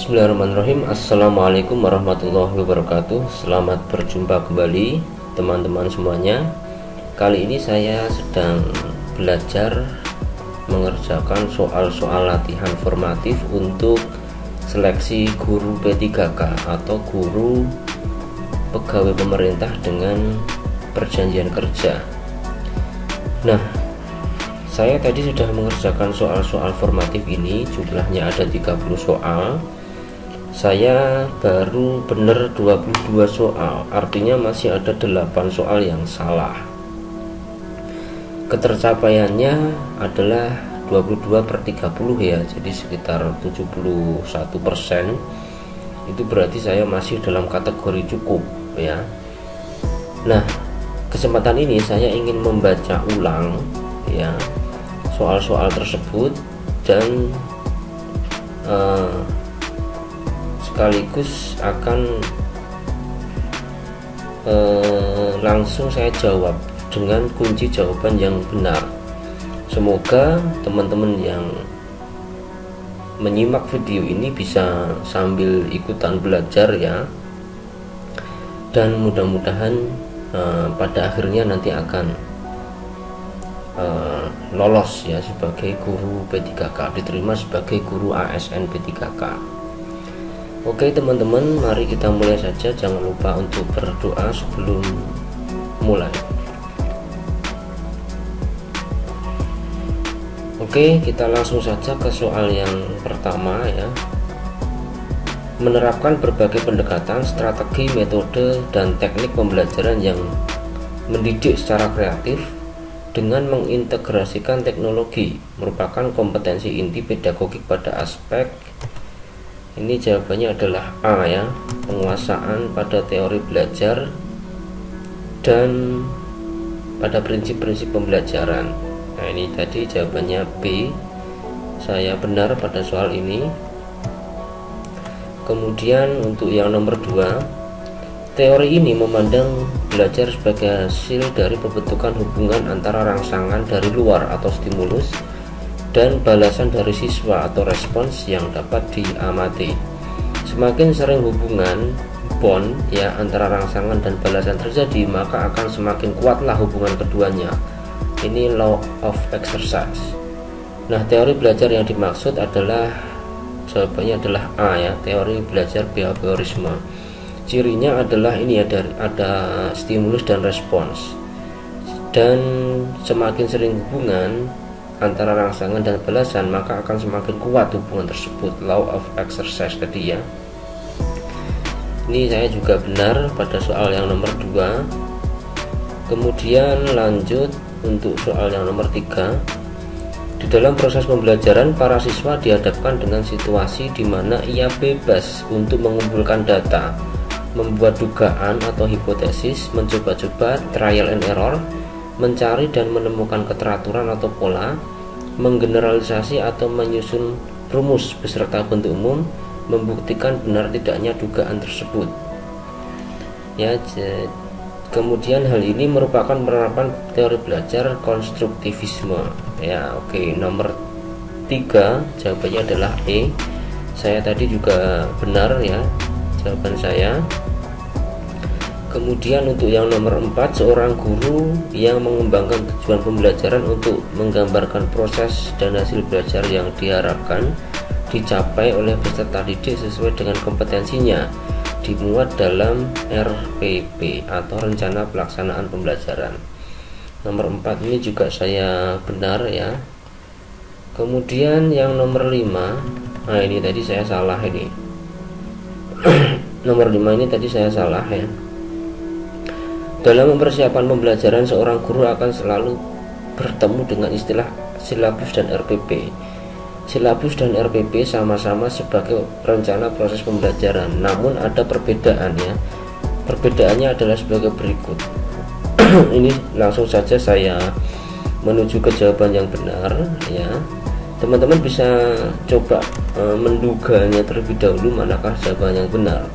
Bismillahirrahmanirrahim. Assalamualaikum warahmatullahi wabarakatuh. Selamat berjumpa kembali teman-teman semuanya. Kali ini saya sedang belajar mengerjakan soal-soal latihan formatif untuk seleksi guru P3K atau guru pegawai pemerintah dengan perjanjian kerja. Nah, saya tadi sudah mengerjakan soal-soal formatif ini, jumlahnya ada 30 soal. Saya baru benar 22 soal, artinya masih ada 8 soal yang salah. Ketercapaiannya adalah 22/30 ya, jadi sekitar 71%. Itu berarti saya masih dalam kategori cukup ya. Nah, kesempatan ini saya ingin membaca ulang ya soal-soal tersebut dan sekaligus akan langsung saya jawab dengan kunci jawaban yang benar. Semoga teman-teman yang menyimak video ini bisa sambil ikutan belajar ya, dan mudah-mudahan pada akhirnya nanti akan lolos ya sebagai guru P3K, diterima sebagai guru ASN P3K. Oke teman-teman, mari kita mulai saja. Jangan lupa untuk berdoa sebelum mulai. Oke, kita langsung saja ke soal yang pertama ya. Menerapkan berbagai pendekatan, strategi, metode, dan teknik pembelajaran yang mendidik secara kreatif dengan mengintegrasikan teknologi merupakan kompetensi inti pedagogik pada aspek ini. Jawabannya adalah A ya, penguasaan pada teori belajar dan pada prinsip-prinsip pembelajaran. Nah, ini tadi jawabannya B, saya benar pada soal ini. Kemudian untuk yang nomor 2, teori ini memandang belajar sebagai hasil dari pembentukan hubungan antara rangsangan dari luar atau stimulus dan balasan dari siswa atau respons yang dapat diamati. Semakin sering hubungan bond ya antara rangsangan dan balasan terjadi, maka akan semakin kuatlah hubungan keduanya. Ini law of exercise. Nah, teori belajar yang dimaksud adalah, jawabannya adalah A ya, teori belajar behaviorisme. Cirinya adalah ini ada stimulus dan respons, dan semakin sering hubungan antara rangsangan dan balasan, maka akan semakin kuat hubungan tersebut. Law of exercise tadi ya. Ini saya juga benar pada soal yang nomor 2. Kemudian lanjut untuk soal yang nomor 3. Di dalam proses pembelajaran, para siswa dihadapkan dengan situasi di mana ia bebas untuk mengumpulkan data, membuat dugaan atau hipotesis, mencoba-coba trial and error, mencari dan menemukan keteraturan atau pola, menggeneralisasi atau menyusun rumus beserta bentuk umum, membuktikan benar tidaknya dugaan tersebut. Ya, kemudian hal ini merupakan penerapan teori belajar konstruktivisme. Ya, oke, nomor 3 jawabannya adalah E. Saya tadi juga benar ya jawaban saya. Kemudian untuk yang nomor 4, seorang guru yang mengembangkan tujuan pembelajaran untuk menggambarkan proses dan hasil belajar yang diharapkan dicapai oleh peserta didik sesuai dengan kompetensinya, dimuat dalam RPP atau rencana pelaksanaan pembelajaran. Nomor 4 ini juga saya benar ya. Kemudian yang nomor 5, nah ini tadi saya salah ini. Nomor 5 ini tadi saya salah ya. Dalam mempersiapkan pembelajaran, seorang guru akan selalu bertemu dengan istilah silabus dan RPP. Silabus dan RPP sama-sama sebagai rencana proses pembelajaran, namun ada perbedaan ya. Perbedaannya adalah sebagai berikut. Ini langsung saja saya menuju ke jawaban yang benar ya. Teman-teman bisa coba menduganya terlebih dahulu manakah jawaban yang benar.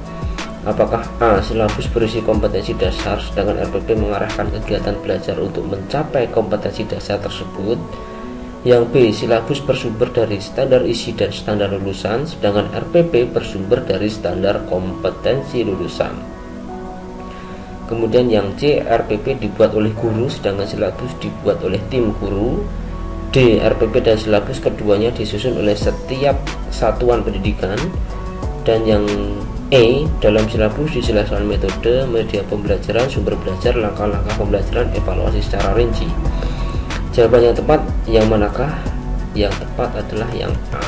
Apakah A, silabus berisi kompetensi dasar, sedangkan RPP mengarahkan kegiatan belajar untuk mencapai kompetensi dasar tersebut? Yang B, silabus bersumber dari standar isi dan standar lulusan, sedangkan RPP bersumber dari standar kompetensi lulusan. Kemudian yang C, RPP dibuat oleh guru, sedangkan silabus dibuat oleh tim guru. D, RPP dan silabus keduanya disusun oleh setiap satuan pendidikan. Dan yang E, dalam silabus dijelaskan metode, media pembelajaran, sumber belajar, langkah-langkah pembelajaran, evaluasi secara rinci. Jawaban yang tepat yang manakah? Yang tepat adalah yang A.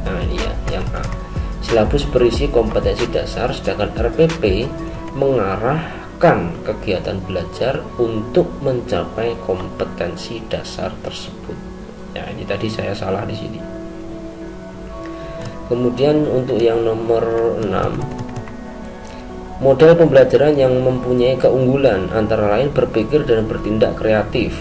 Nah ini ya, yang A. Silabus berisi kompetensi dasar, sedangkan RPP mengarahkan kegiatan belajar untuk mencapai kompetensi dasar tersebut. Ya, ini tadi saya salah di sini. Kemudian untuk yang nomor 6, model pembelajaran yang mempunyai keunggulan antara lain berpikir dan bertindak kreatif,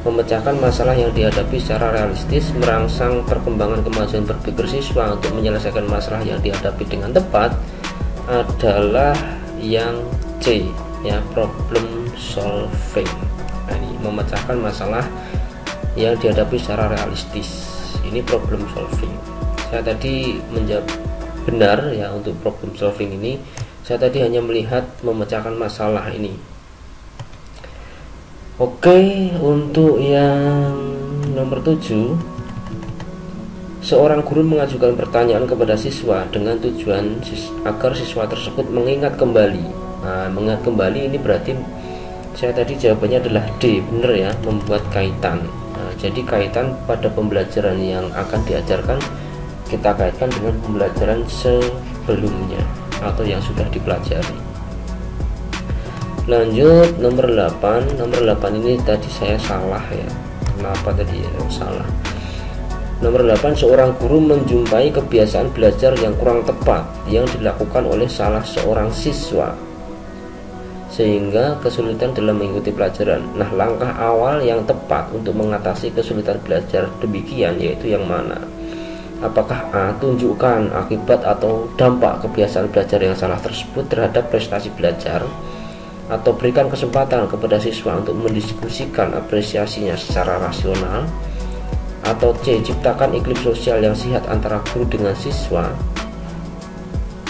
memecahkan masalah yang dihadapi secara realistis, merangsang perkembangan kemajuan berpikir siswa untuk menyelesaikan masalah yang dihadapi dengan tepat, adalah yang C, ya, problem solving. Nah, ini memecahkan masalah yang dihadapi secara realistis. Ini problem solving. Saya tadi menjawab benar ya untuk problem solving ini. Saya tadi hanya melihat memecahkan masalah ini. Oke, untuk yang nomor 7, seorang guru mengajukan pertanyaan kepada siswa dengan tujuan agar siswa tersebut mengingat kembali. Nah, mengingat kembali ini berarti saya tadi jawabannya adalah D, benar ya, membuat kaitan. Nah, jadi kaitan pada pembelajaran yang akan diajarkan kita kaitkan dengan pembelajaran sebelumnya atau yang sudah dipelajari. Lanjut nomor 8. Nomor 8 ini tadi saya salah ya. Kenapa tadi ya salah? Nomor 8, seorang guru menjumpai kebiasaan belajar yang kurang tepat yang dilakukan oleh salah seorang siswa sehingga kesulitan dalam mengikuti pelajaran. Nah, langkah awal yang tepat untuk mengatasi kesulitan belajar demikian yaitu yang mana? Apakah A, tunjukkan akibat atau dampak kebiasaan belajar yang salah tersebut terhadap prestasi belajar, atau berikan kesempatan kepada siswa untuk mendiskusikan apresiasinya secara rasional, atau C, ciptakan iklim sosial yang sehat antara guru dengan siswa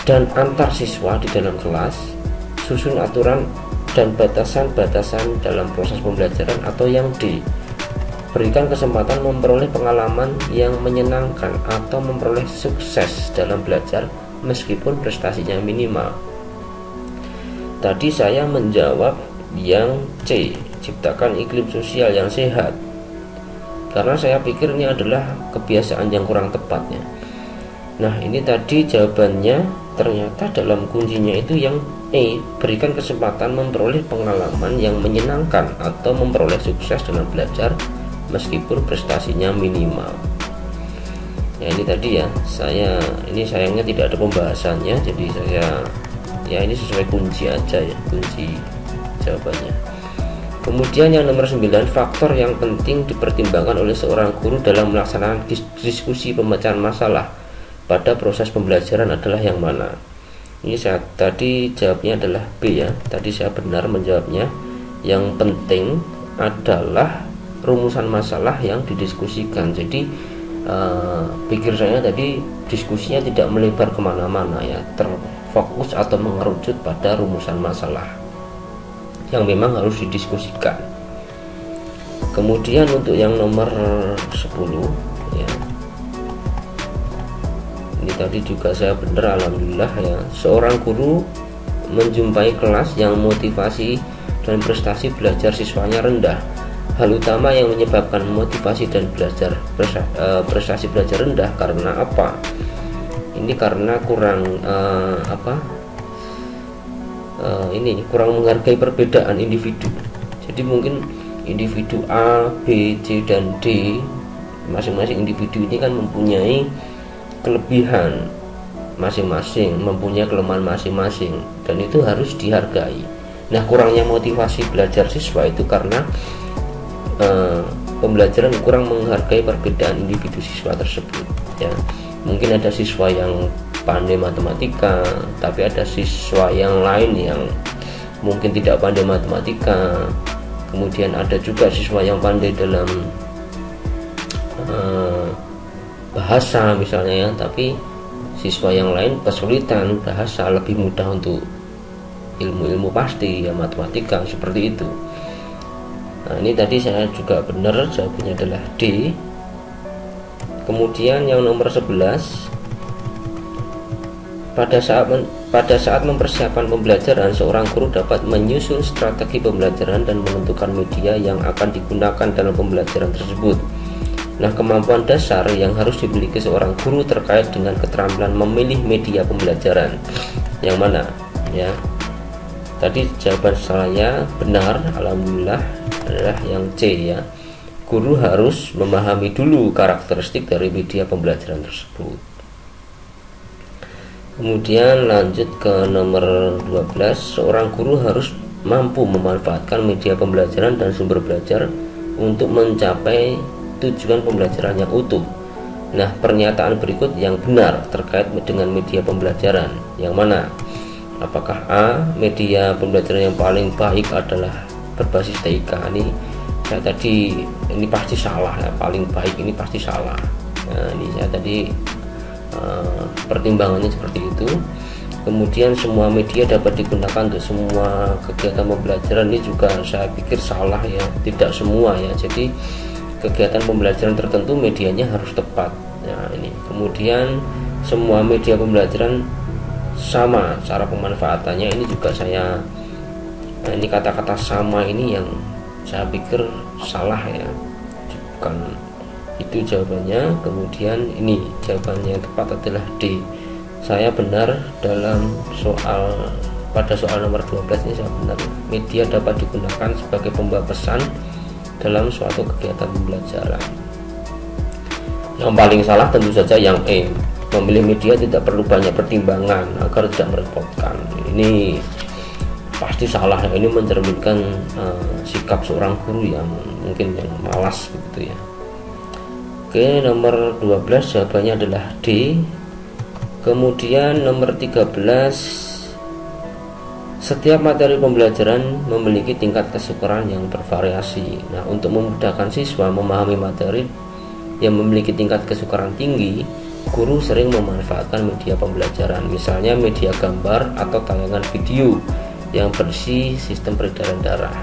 dan antar siswa di dalam kelas, susun aturan dan batasan-batasan dalam proses pembelajaran, atau yang D, berikan kesempatan memperoleh pengalaman yang menyenangkan atau memperoleh sukses dalam belajar meskipun prestasinya minimal. Tadi saya menjawab yang C, ciptakan iklim sosial yang sehat, karena saya pikir ini adalah kebiasaan yang kurang tepatnya. Nah, ini tadi jawabannya ternyata dalam kuncinya itu yang E, berikan kesempatan memperoleh pengalaman yang menyenangkan atau memperoleh sukses dalam belajar meskipun prestasinya minimal. Ya, ini tadi ya, ini sayangnya tidak ada pembahasannya, jadi saya ya ini sesuai kunci aja ya, kunci jawabannya. Kemudian yang nomor 9, faktor yang penting dipertimbangkan oleh seorang guru dalam melaksanakan diskusi pemecahan masalah pada proses pembelajaran adalah yang mana? Ini saya tadi jawabnya adalah B ya, tadi saya benar menjawabnya. Yang penting adalah rumusan masalah yang didiskusikan. Jadi pikir saya tadi diskusinya tidak melebar kemana-mana ya, terfokus atau mengerucut pada rumusan masalah yang memang harus didiskusikan. Kemudian untuk yang nomor 10 ya, ini tadi juga saya benar alhamdulillah ya. Seorang guru menjumpai kelas yang motivasi dan prestasi belajar siswanya rendah. Hal utama yang menyebabkan motivasi dan prestasi belajar rendah karena apa? Ini karena kurang kurang menghargai perbedaan individu. Jadi mungkin individu A, B, C, dan D, masing-masing individu ini kan mempunyai kelebihan masing-masing, mempunyai kelemahan masing-masing, dan itu harus dihargai. Nah, kurangnya motivasi belajar siswa itu karena pembelajaran kurang menghargai perbedaan individu siswa tersebut ya. Mungkin ada siswa yang pandai matematika, tapi ada siswa yang lain yang mungkin tidak pandai matematika. Kemudian ada juga siswa yang pandai dalam bahasa misalnya ya, tapi siswa yang lain kesulitan bahasa, lebih mudah untuk ilmu-ilmu pasti ya, matematika seperti itu. Nah, ini tadi saya juga benar, jawabannya adalah D. Kemudian yang nomor 11, pada saat mempersiapkan pembelajaran, seorang guru dapat menyusun strategi pembelajaran dan menentukan media yang akan digunakan dalam pembelajaran tersebut. Nah, kemampuan dasar yang harus dimiliki seorang guru terkait dengan keterampilan memilih media pembelajaran yang mana ya. Tadi jawaban saya benar, alhamdulillah, adalah yang C ya. Guru harus memahami dulu karakteristik dari media pembelajaran tersebut. Kemudian lanjut ke nomor 12, seorang guru harus mampu memanfaatkan media pembelajaran dan sumber belajar untuk mencapai tujuan pembelajaran yang utuh. Nah, pernyataan berikut yang benar terkait dengan media pembelajaran yang mana? Apakah A, media pembelajaran yang paling baik adalah berbasis TIK? Ini pasti salah ya, paling baik ini pasti salah. Nah, ini saya tadi pertimbangannya seperti itu. Kemudian semua media dapat digunakan untuk semua kegiatan pembelajaran, ini juga saya pikir salah ya, tidak semua ya. Jadi kegiatan pembelajaran tertentu medianya harus tepat. Nah, ini kemudian semua media pembelajaran sama cara pemanfaatannya, ini juga saya ini kata-kata sama ini yang saya pikir salah ya, bukan itu jawabannya. Kemudian ini jawabannya yang tepat adalah D. Saya benar dalam pada soal nomor 12 ini saya benar. Media dapat digunakan sebagai pembawa pesan dalam suatu kegiatan pembelajaran. Yang paling salah tentu saja yang E. Memilih media tidak perlu banyak pertimbangan agar tidak merepotkan. Ini pasti salah ya. Ini mencerminkan sikap seorang guru yang mungkin yang malas begitu ya. Oke, nomor 12 jawabannya adalah D. Kemudian nomor 13, setiap materi pembelajaran memiliki tingkat kesukaran yang bervariasi. Nah, untuk memudahkan siswa memahami materi yang memiliki tingkat kesukaran tinggi, guru sering memanfaatkan media pembelajaran, misalnya media gambar atau tayangan video yang berisi sistem peredaran darah.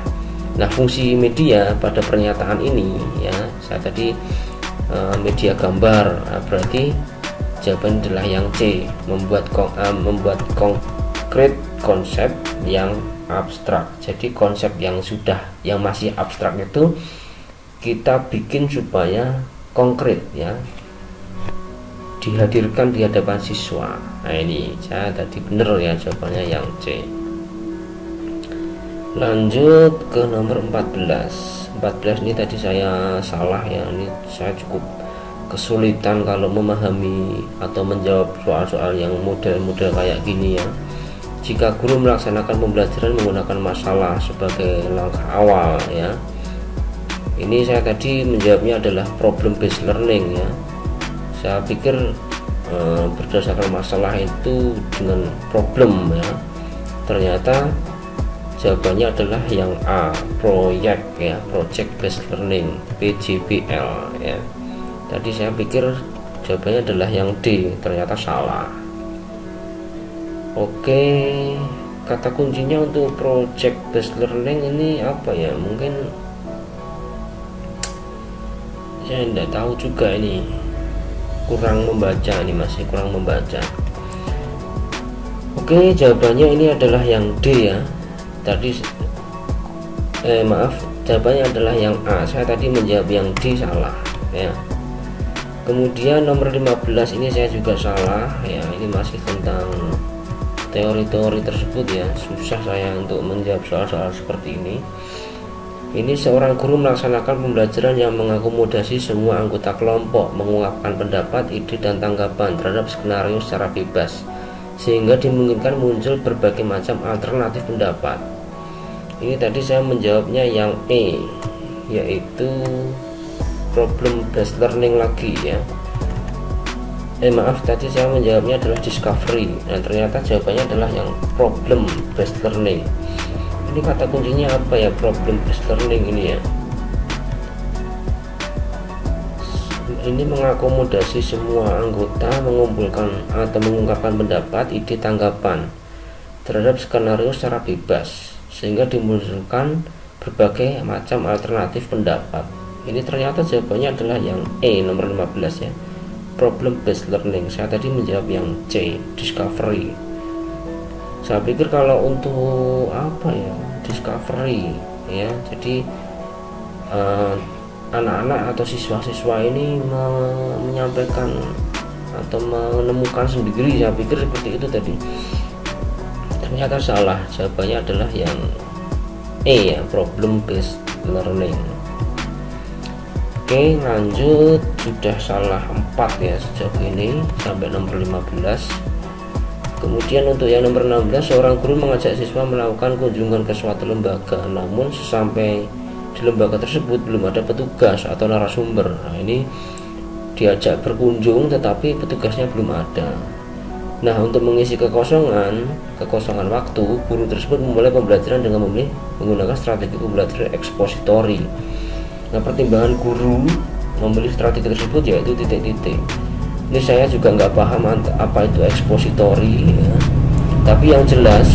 Nah, fungsi media pada pernyataan ini ya, saya tadi media gambar, nah, berarti jawaban adalah yang C, membuat konkret konsep yang abstrak. Jadi konsep yang masih abstrak itu kita bikin supaya konkret ya, dihadirkan di hadapan siswa. Nah, ini saya tadi benar ya, jawabannya yang C. Lanjut ke nomor 14 ini tadi saya salah ya, ini saya cukup kesulitan kalau memahami atau menjawab soal-soal yang model-model kayak gini ya. Jika guru melaksanakan pembelajaran menggunakan masalah sebagai langkah awal ya, ini saya tadi menjawabnya adalah problem based learning ya. Saya pikir berdasarkan masalah itu dengan problem ya, ternyata jawabannya adalah yang A, project ya, project based learning, PJBL ya. Tadi saya pikir jawabannya adalah yang D, ternyata salah. Oke, kata kuncinya untuk project based learning ini apa ya? Mungkin saya tidak tahu juga, ini kurang membaca, ini masih kurang membaca. Oke, jawabannya ini adalah yang D ya. Tadi jawabannya adalah yang A. Saya tadi menjawab yang D salah ya. Kemudian nomor 15 ini saya juga salah ya. Ini masih tentang teori-teori tersebut ya. Susah saya untuk menjawab soal-soal seperti ini. Ini seorang guru melaksanakan pembelajaran yang mengakomodasi semua anggota kelompok, mengungkapkan pendapat, ide, dan tanggapan terhadap skenario secara bebas, sehingga dimungkinkan muncul berbagai macam alternatif pendapat. Ini tadi saya menjawabnya yang E, yaitu problem based learning lagi ya. Tadi saya menjawabnya adalah discovery. Nah, ternyata jawabannya adalah yang problem based learning. Ini kata kuncinya apa ya, problem based learning ini ya? ini mengakomodasi semua anggota mengumpulkan atau mengungkapkan pendapat, ide, tanggapan terhadap skenario secara bebas, sehingga dimunculkan berbagai macam alternatif pendapat. Ini ternyata jawabannya adalah yang E, nomor 15 ya, problem based learning. Saya tadi menjawab yang C, discovery. Saya pikir kalau untuk apa ya, discovery ya, jadi anak-anak atau siswa-siswa ini menyampaikan atau menemukan sendiri, saya pikir seperti itu tadi. Ternyata salah, jawabannya adalah yang E ya, problem based learning. Oke, lanjut, sudah salah 4 ya sejauh ini sampai nomor 15. Kemudian untuk yang nomor 16, seorang guru mengajak siswa melakukan kunjungan ke suatu lembaga, namun sesampai di lembaga tersebut belum ada petugas atau narasumber. Nah, ini diajak berkunjung tetapi petugasnya belum ada. Nah, untuk mengisi kekosongan waktu, guru tersebut memulai pembelajaran dengan menggunakan strategi pembelajaran ekspositori. Nah, pertimbangan guru memilih strategi tersebut yaitu titik-titik. Ini saya juga nggak paham apa itu ekspositori ya. Tapi yang jelas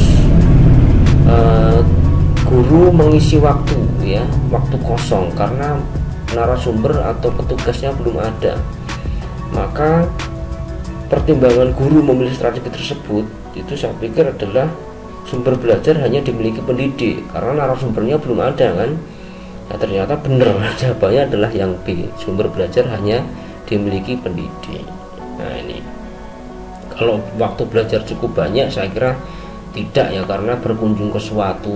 guru mengisi waktu ya, waktu kosong karena narasumber atau petugasnya belum ada. Maka pertimbangan guru memilih strategi tersebut itu saya pikir adalah sumber belajar hanya dimiliki pendidik karena narasumbernya belum ada kan. Nah, ternyata benar, jawabannya adalah yang B, sumber belajar hanya dimiliki pendidik. Nah, ini kalau waktu belajar cukup banyak, saya kira tidak ya, karena berkunjung ke suatu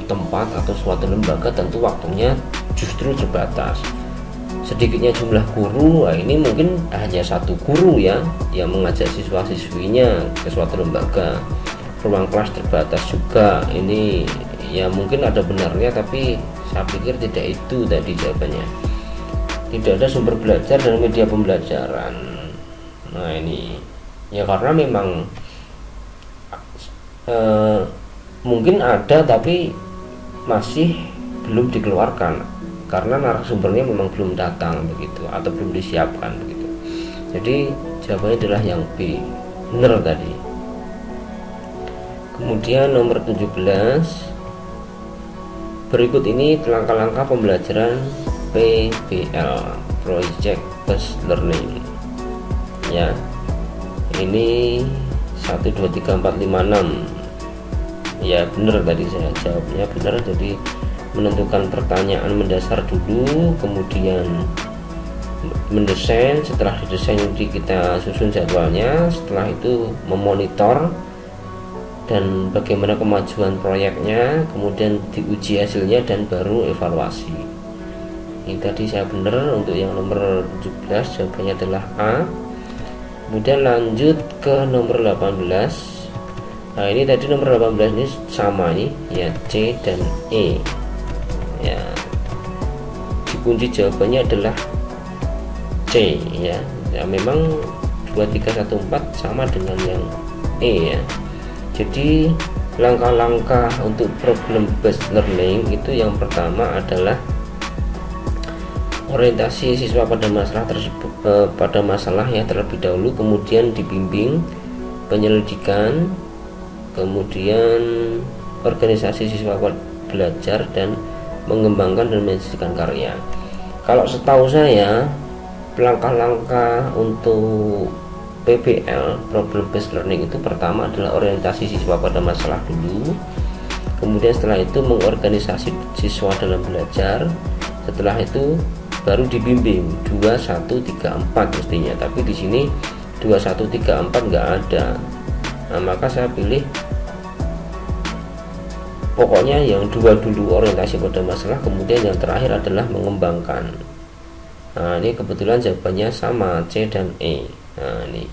tempat atau suatu lembaga tentu waktunya justru terbatas. Sedikitnya jumlah guru, nah ini mungkin hanya satu guru ya yang mengajak siswa-siswinya ke suatu lembaga. Ruang kelas terbatas juga, ini ya mungkin ada benarnya, tapi saya pikir tidak itu tadi jawabannya. Tidak ada sumber belajar dan media pembelajaran. Nah, ini ya karena memang mungkin ada tapi masih belum dikeluarkan karena narasumbernya memang belum datang begitu atau belum disiapkan begitu. Jadi jawabannya adalah yang B, benar tadi. Kemudian nomor 17, berikut ini langkah-langkah pembelajaran PBL, Project Based Learning ya. Ini 1, 2, 3, 4, 5, 6 ya, benar tadi saya jawabnya benar. Jadi menentukan pertanyaan mendasar dulu, kemudian mendesain, setelah didesain kita susun jadwalnya, setelah itu memonitor dan bagaimana kemajuan proyeknya, kemudian diuji hasilnya dan baru evaluasi. Ini tadi saya benar untuk yang nomor 17, jawabannya adalah A. Kemudian lanjut ke nomor 18. Nah, ini tadi nomor 18 ini sama nih ya, C dan E ya. Kunci jawabannya adalah C ya. Ya memang 2, 3, 1, 4 sama dengan yang E ya. Jadi langkah-langkah untuk problem based learning itu yang pertama adalah orientasi siswa pada masalah tersebut, pada masalah ya terlebih dahulu, kemudian dibimbing, penyelidikan, kemudian organisasi siswa belajar dan mengembangkan dan menyelesaikan karya. Kalau setahu saya langkah-langkah untuk PBL, problem based learning, itu pertama adalah orientasi siswa pada masalah dulu, kemudian setelah itu mengorganisasi siswa dalam belajar, setelah itu baru dibimbing 2, 1, 3, 4 mestinya, tapi di sini 2, 1, 3, 4 nggak ada. Nah, maka saya pilih pokoknya yang 2 dulu, orientasi pada masalah, kemudian yang terakhir adalah mengembangkan. Nah, ini kebetulan jawabannya sama, C dan E. Nah, ini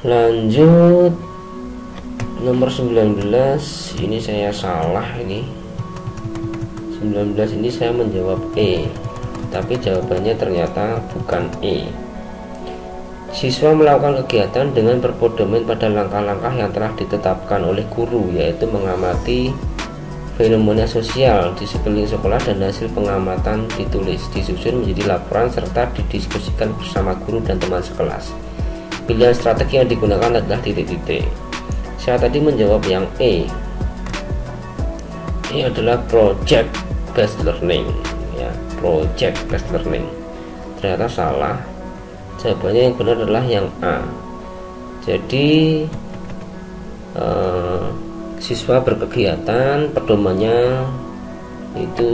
lanjut nomor 19, ini saya salah, ini 19 ini saya menjawab E, tapi jawabannya ternyata bukan E. Siswa melakukan kegiatan dengan berpedoman pada langkah-langkah yang telah ditetapkan oleh guru, yaitu mengamati fenomena sosial di sekeliling sekolah dan hasil pengamatan ditulis, disusun menjadi laporan serta didiskusikan bersama guru dan teman sekelas. Pilihan strategi yang digunakan adalah titik-titik. Saya tadi menjawab yang E. Ini adalah project based learning, ya, project based learning. Ternyata salah. Jawabannya yang benar adalah yang A. Jadi siswa berkegiatan, pedomannya itu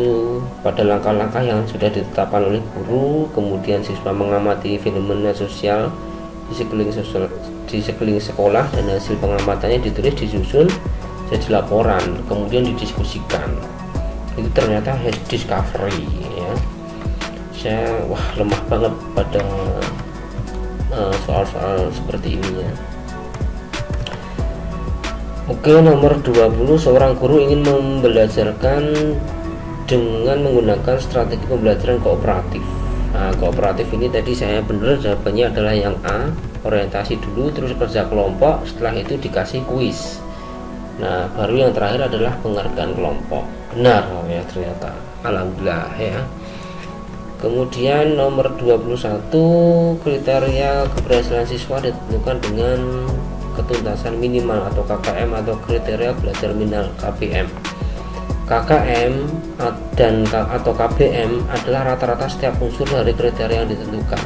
pada langkah-langkah yang sudah ditetapkan oleh guru, kemudian siswa mengamati fenomena sosial di sekeliling sekolah dan hasil pengamatannya ditulis, disusun jadi laporan, kemudian didiskusikan. Itu ternyata hash discovery, ya. Saya lemah banget pada soal-soal seperti ini, ya. Oke, nomor 20, seorang guru ingin membelajarkan dengan menggunakan strategi pembelajaran kooperatif. Nah, kooperatif ini tadi saya benar, jawabannya adalah yang A, orientasi dulu terus kerja kelompok, setelah itu dikasih kuis. Nah, baru yang terakhir adalah penghargaan kelompok. Benar ya ternyata, alhamdulillah ya. Kemudian nomor 21, kriteria keberhasilan siswa ditentukan dengan ketuntasan minimal atau KKM atau kriteria belajar minimal KBM. KKM atau KBM adalah rata-rata setiap unsur dari kriteria yang ditentukan.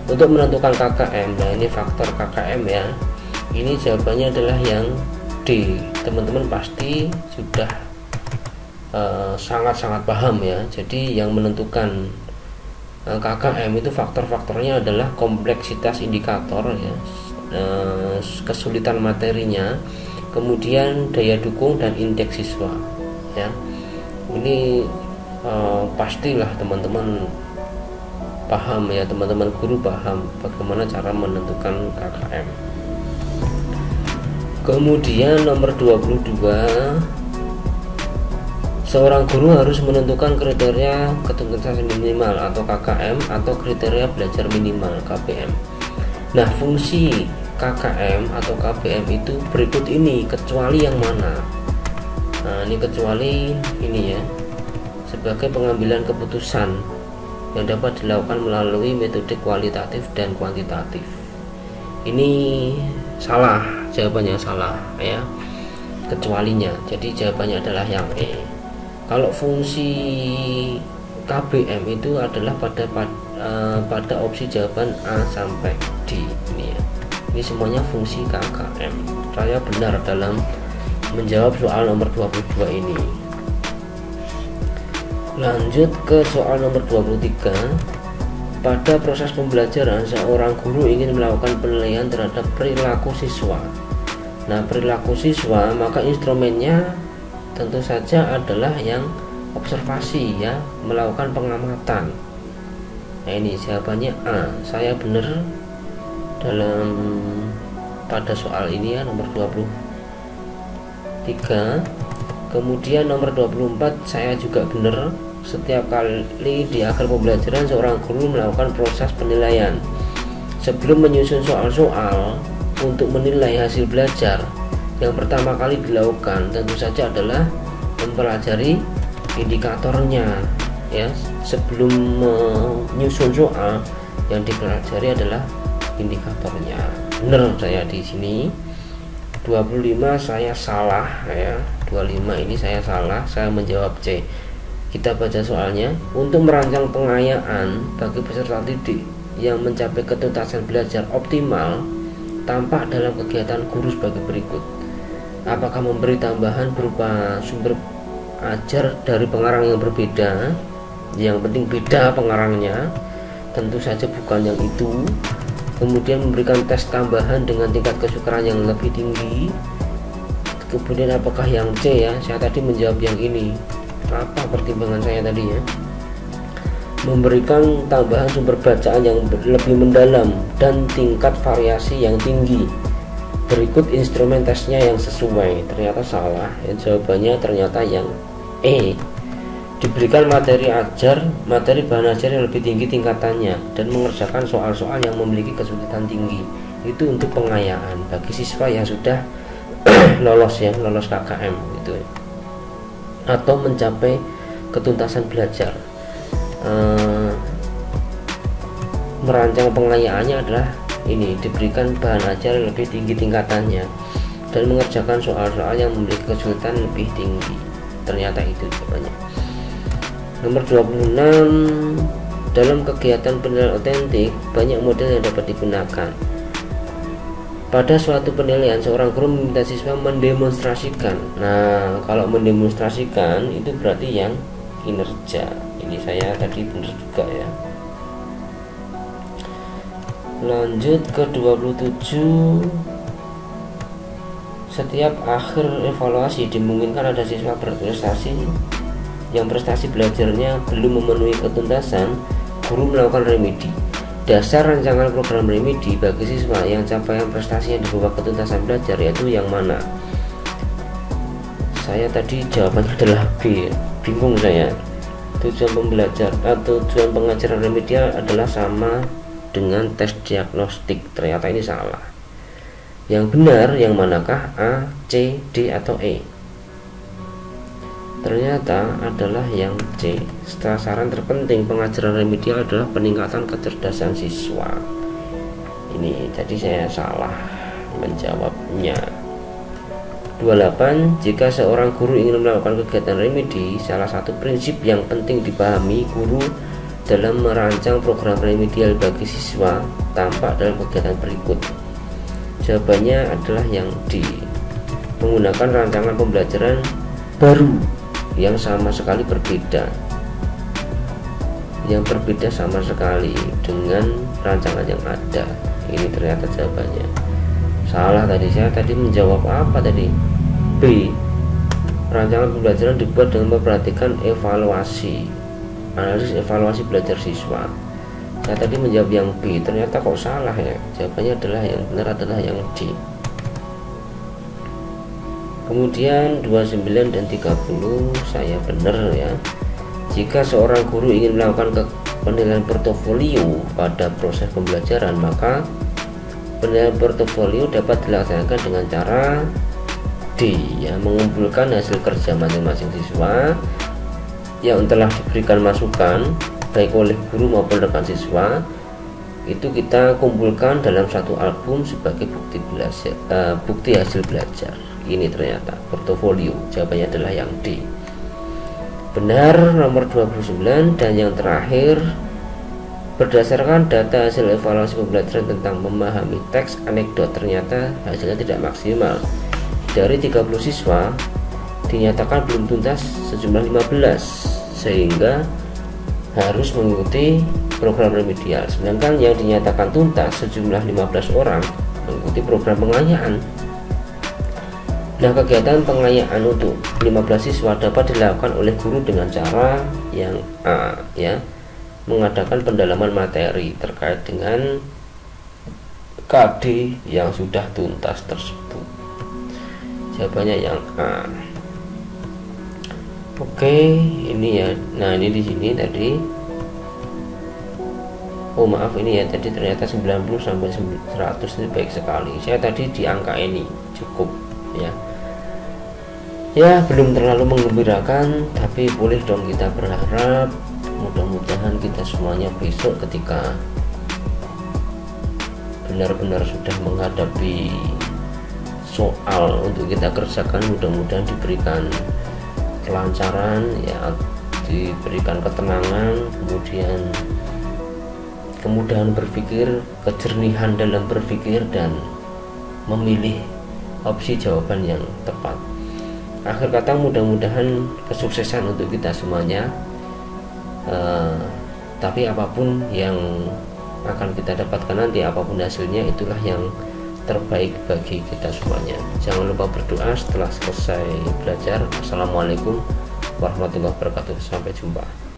Untuk menentukan KKM, nah ini faktor KKM ya. Ini jawabannya adalah yang D. Teman-teman pasti sudah sangat-sangat paham ya. Jadi yang menentukan KKM itu faktor-faktornya adalah kompleksitas indikator ya, kesulitan materinya, kemudian daya dukung dan indeks siswa ya. Ini pastilah teman-teman paham ya, teman-teman guru paham bagaimana cara menentukan KKM. Kemudian nomor 22, seorang guru harus menentukan kriteria ketuntasan minimal atau KKM atau kriteria belajar minimal KBM. Nah, fungsi KKM atau KBM itu berikut ini, kecuali yang mana? Nah, ini kecuali ini ya, sebagai pengambilan keputusan yang dapat dilakukan melalui metode kualitatif dan kuantitatif. Ini salah, jawabannya salah ya, kecualinya. Jadi jawabannya adalah yang E. Kalau fungsi KBM itu adalah pada opsi jawaban A sampai D ini ya. Ini semuanya fungsi KKM. Saya benar dalam menjawab soal nomor 22 ini. Lanjut ke soal nomor 23. Pada proses pembelajaran, seorang guru ingin melakukan penilaian terhadap perilaku siswa. Nah, perilaku siswa, maka instrumennya tentu saja adalah yang observasi ya, melakukan pengamatan. Nah, ini jawabannya A. Saya benar dalam pada soal ini ya, nomor 23. Kemudian nomor 24 saya juga benar. Setiap kali di akhir pembelajaran, seorang guru melakukan proses penilaian. Sebelum menyusun soal-soal untuk menilai hasil belajar, yang pertama kali dilakukan tentu saja adalah mempelajari indikatornya ya. Sebelum menyusun soal, yang dipelajari adalah indikatornya. Benar saya di sini. 25 saya salah ya. 25 ini saya salah, saya menjawab C. Kita baca soalnya. Untuk merancang pengayaan bagi peserta didik yang mencapai ketuntasan belajar optimal, tampak dalam kegiatan guru sebagai berikut. Apakah memberi tambahan berupa sumber ajar dari pengarang yang berbeda? Yang penting beda pengarangnya, tentu saja bukan yang itu. Kemudian memberikan tes tambahan dengan tingkat kesukaran yang lebih tinggi. Kemudian apakah yang C ya? Saya tadi menjawab yang ini. Apa pertimbangan saya tadi ya? Memberikan tambahan sumber bacaan yang lebih mendalam dan tingkat variasi yang tinggi. Berikut instrumen tesnya yang sesuai. Ternyata salah ya, jawabannya ternyata yang E. Diberikan materi bahan ajar yang lebih tinggi tingkatannya dan mengerjakan soal-soal yang memiliki kesulitan tinggi. Itu untuk pengayaan bagi siswa yang sudah lolos KKM gitu. atau mencapai ketuntasan belajar. Merancang pengayaannya adalah ini, diberikan bahan ajar yang lebih tinggi tingkatannya dan mengerjakan soal-soal yang memiliki kesulitan lebih tinggi. Ternyata itu jawabannya. Nomor 26, dalam kegiatan penilaian otentik banyak model yang dapat digunakan. Pada suatu penilaian, seorang guru meminta siswa mendemonstrasikan. Nah, kalau mendemonstrasikan itu berarti yang kinerja. Ini saya tadi benar juga ya. Lanjut ke 27. Setiap akhir evaluasi dimungkinkan ada siswa berprestasi yang prestasi belajarnya belum memenuhi ketuntasan, guru melakukan remedi. Dasar rancangan program remedi bagi siswa yang capaian prestasinya di bawah ketuntasan belajar yaitu yang mana? Saya tadi jawabannya adalah B. Bingung saya. Tujuan pembelajar atau tujuan pengajaran remedial adalah sama dengan tes diagnostik. Ternyata ini salah. Yang benar yang manakah? A, C, D atau E? Ternyata adalah yang C. Sasaran terpenting pengajaran remedial adalah peningkatan kecerdasan siswa. Ini jadi saya salah menjawabnya. 28. Jika seorang guru ingin melakukan kegiatan remedi, salah satu prinsip yang penting dipahami guru dalam merancang program remedial bagi siswa tampak dalam kegiatan berikut. Jawabannya adalah yang D. Menggunakan rancangan pembelajaran baru yang sama sekali berbeda, sama sekali dengan rancangan yang ada. Ini ternyata jawabannya salah tadi. Saya tadi menjawab apa tadi? B. Rancangan pembelajaran dibuat dengan memperhatikan evaluasi, analisis evaluasi belajar siswa. Saya tadi menjawab yang B, ternyata kok salah ya. Jawabannya adalah yang benar adalah yang D. Kemudian 29 dan 30 saya benar ya. Jika seorang guru ingin melakukan penilaian portofolio pada proses pembelajaran, maka penilaian portofolio dapat dilaksanakan dengan cara D ya, mengumpulkan hasil kerja masing-masing siswa yang telah diberikan masukan baik oleh guru maupun rekan siswa. Itu kita kumpulkan dalam satu album sebagai bukti hasil belajar. Ini ternyata portofolio. Jawabannya adalah yang D. Benar nomor 29. Dan yang terakhir, berdasarkan data hasil evaluasi pembelajaran tentang memahami teks anekdot, ternyata hasilnya tidak maksimal. Dari 30 siswa dinyatakan belum tuntas sejumlah 15, sehingga harus mengikuti program remedial. Sedangkan yang dinyatakan tuntas sejumlah 15 orang mengikuti program pengayaan. Nah, kegiatan pengayaan untuk 15 siswa dapat dilakukan oleh guru dengan cara yang A ya, mengadakan pendalaman materi terkait dengan KD yang sudah tuntas tersebut. Jawabannya yang A. Oke, ini ya. Nah, ini di sini tadi. Oh, maaf ini ya, tadi ternyata 90 sampai 100 ini baik sekali. Saya tadi di angka ini cukup ya. Ya, belum terlalu menggembirakan, tapi boleh dong kita berharap mudah-mudahan kita semuanya besok ketika benar-benar sudah menghadapi soal untuk kita kerjakan, mudah-mudahan diberikan kelancaran ya, diberikan ketenangan, kemudian kemudahan berpikir, kejernihan dalam berpikir, dan memilih opsi jawaban yang tepat. Akhir kata, mudah-mudahan kesuksesan untuk kita semuanya. Tapi apapun yang akan kita dapatkan nanti, apapun hasilnya, itulah yang terbaik bagi kita semuanya. Jangan lupa berdoa setelah selesai belajar. Assalamualaikum warahmatullahi wabarakatuh. Sampai jumpa.